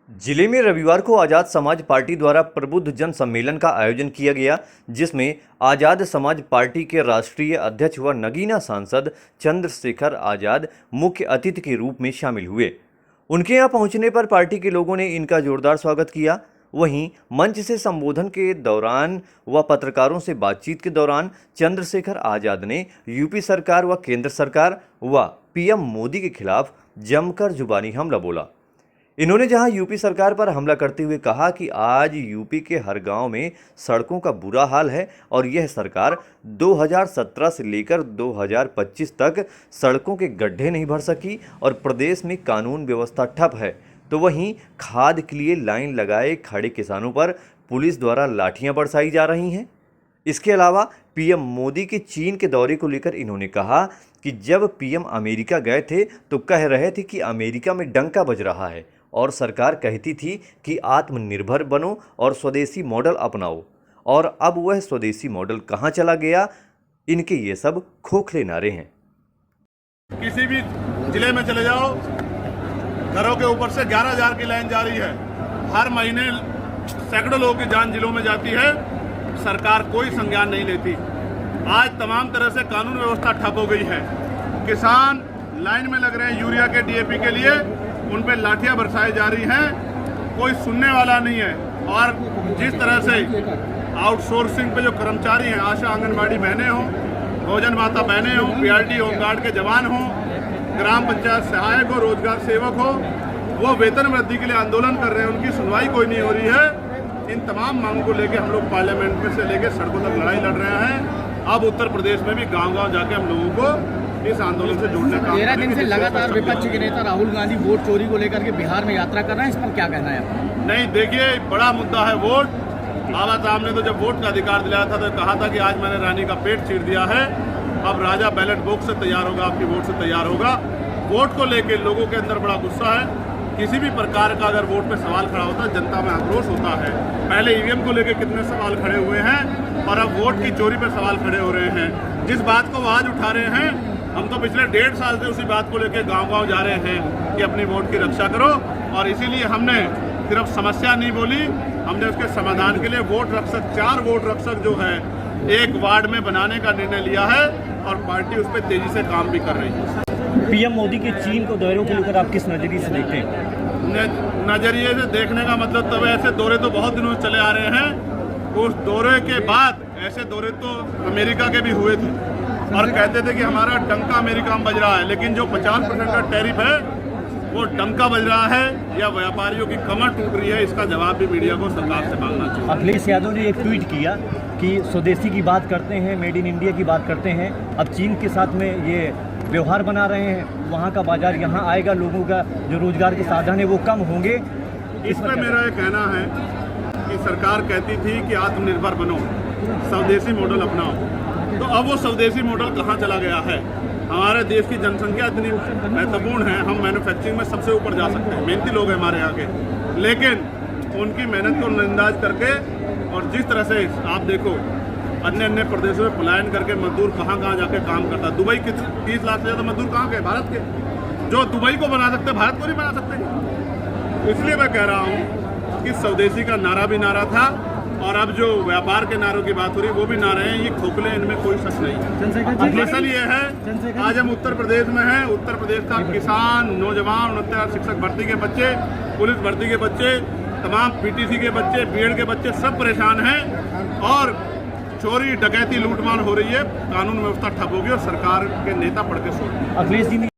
जिले में रविवार को आजाद समाज पार्टी द्वारा प्रबुद्ध जन सम्मेलन का आयोजन किया गया, जिसमें आजाद समाज पार्टी के राष्ट्रीय अध्यक्ष व नगीना सांसद चंद्रशेखर आजाद मुख्य अतिथि के रूप में शामिल हुए। उनके यहां पहुंचने पर पार्टी के लोगों ने इनका जोरदार स्वागत किया। वहीं मंच से संबोधन के दौरान व पत्रकारों से बातचीत के दौरान चंद्रशेखर आजाद ने यूपी सरकार व केंद्र सरकार व पीएम मोदी के खिलाफ जमकर जुबानी हमला बोला। इन्होंने जहां यूपी सरकार पर हमला करते हुए कहा कि आज यूपी के हर गांव में सड़कों का बुरा हाल है और यह सरकार 2017 से लेकर 2025 तक सड़कों के गड्ढे नहीं भर सकी और प्रदेश में कानून व्यवस्था ठप है। तो वहीं खाद के लिए लाइन लगाए खड़े किसानों पर पुलिस द्वारा लाठियां बरसाई जा रही हैं। इसके अलावा पीएम मोदी के चीन के दौरे को लेकर इन्होंने कहा कि जब पीएम अमेरिका गए थे तो कह रहे थे कि अमेरिका में डंका बज रहा है और सरकार कहती थी कि आत्मनिर्भर बनो और स्वदेशी मॉडल अपनाओ, और अब वह स्वदेशी मॉडल कहां चला गया। इनके ये सब खोखले नारे हैं। किसी भी जिले में चले जाओ, घरों के ऊपर से 11,000 की लाइन जारी है। हर महीने सैकड़ों लोगों की जान जिलों में जाती है, सरकार कोई संज्ञान नहीं लेती। आज तमाम तरह से कानून व्यवस्था ठप हो गई है। किसान लाइन में लग रहे हैं यूरिया के डीएपी के लिए, उन पर लाठियां बरसाई जा रही हैं, कोई सुनने वाला नहीं है। और जिस तरह से आउटसोर्सिंग पे जो कर्मचारी हैं, आशा आंगनबाड़ी बहनें हों, भोजन माता बहनें हों, पीआरटी होमगार्ड के जवान हों, ग्राम पंचायत सहायक हो, रोजगार सेवक हो, वो वेतन वृद्धि के लिए आंदोलन कर रहे हैं, उनकी सुनवाई कोई नहीं हो रही है। इन तमाम मांगों को लेकर हम लोग पार्लियामेंट में से लेकर सड़कों तक लड़ाई लड़ रहे हैं। अब उत्तर प्रदेश में भी गांव-गांव जाके हम लोगों को इस आंदोलन से जोड़ने का 13 दिन से लगातार विपक्ष के नेता राहुल गांधी वोट चोरी को लेकर के बिहार में यात्रा कर रहे हैं, इस पर क्या कहना है? नहीं, देखिए, बड़ा मुद्दा है वोट। बाबा साहब ने तो जब वोट का अधिकार दिलाया था तो कहा था कि आज मैंने रानी का पेट चीर दिया है, अब राजा बैलेट बॉक्स से तैयार होगा, आपकी वोट से तैयार होगा। वोट को लेकर लोगों के अंदर बड़ा गुस्सा है। किसी भी प्रकार का अगर वोट पे सवाल खड़ा होता है, जनता में आक्रोश होता है। पहले ईवीएम को लेकर कितने सवाल खड़े हुए हैं और अब वोट की चोरी पे सवाल खड़े हो रहे हैं। जिस बात को वो आज उठा रहे हैं, हम तो पिछले 1.5 साल से उसी बात को लेकर गांव-गांव जा रहे हैं कि अपनी वोट की रक्षा करो। और इसीलिए हमने सिर्फ समस्या नहीं बोली, हमने उसके समाधान के लिए वोट रक्षक, 4 वोट रक्षक जो है एक वार्ड में बनाने का निर्णय लिया है और पार्टी उस पर तेजी से काम भी कर रही है। पीएम मोदी के चीन को दौरे को लेकर आप किस नजरिए से देखते हैं? नजरिए से देखने का मतलब तब ऐसे दौरे तो बहुत दिनों से चले आ रहे हैं। उस दौरे के बाद ऐसे दौरे तो अमेरिका के भी हुए थे और कहते थे कि हमारा डंका अमेरिका में बज रहा है, लेकिन जो 50% का टैरिफ है वो डंका बज रहा है या व्यापारियों की कमर टूट रही है, इसका जवाब भी मीडिया को सरकार से मांगना चाहिए। अखिलेश यादव ने एक ट्वीट किया कि स्वदेशी की बात करते हैं, मेड इन इंडिया की बात करते हैं, अब चीन के साथ में ये व्यवहार बना रहे हैं, वहाँ का बाजार यहाँ आएगा, लोगों का जो रोजगार के साधन है वो कम होंगे। इस पर मेरा ये कहना है कि सरकार कहती थी कि आत्मनिर्भर बनो, स्वदेशी मॉडल अपनाओ, तो अब वो स्वदेशी मॉडल कहाँ चला गया है? हमारे देश की जनसंख्या इतनी महत्वपूर्ण है, हम मैन्युफैक्चरिंग में सबसे ऊपर जा सकते हैं, मेहनती लोग हैं हमारे यहाँ के, लेकिन उनकी मेहनत को नजरअंदाज करके और जिस तरह से आप देखो अन्य प्रदेशों में पलायन करके मजदूर कहाँ जाके काम करता है। दुबई के 30 लाख से ज़्यादा मजदूर कहाँ के? भारत के। जो दुबई को बना सकते भारत को नहीं बना सकते। इसलिए मैं कह रहा हूँ कि स्वदेशी का नारा भी नारा था और अब जो व्यापार के नारों की बात हो रही है वो भी नारे हैं। ये खोखले, इनमें कोई शक नहीं। असल ये है, आज हम उत्तर प्रदेश में हैं। उत्तर प्रदेश का किसान, नौजवान, शिक्षक भर्ती के बच्चे, पुलिस भर्ती के बच्चे, तमाम पीटीसी के बच्चे, बीएड के बच्चे सब परेशान हैं और चोरी, डकैती, लूटमार हो रही है। कानून व्यवस्था ठप होगी और सरकार के नेता पढ़ के सो रहे हैं।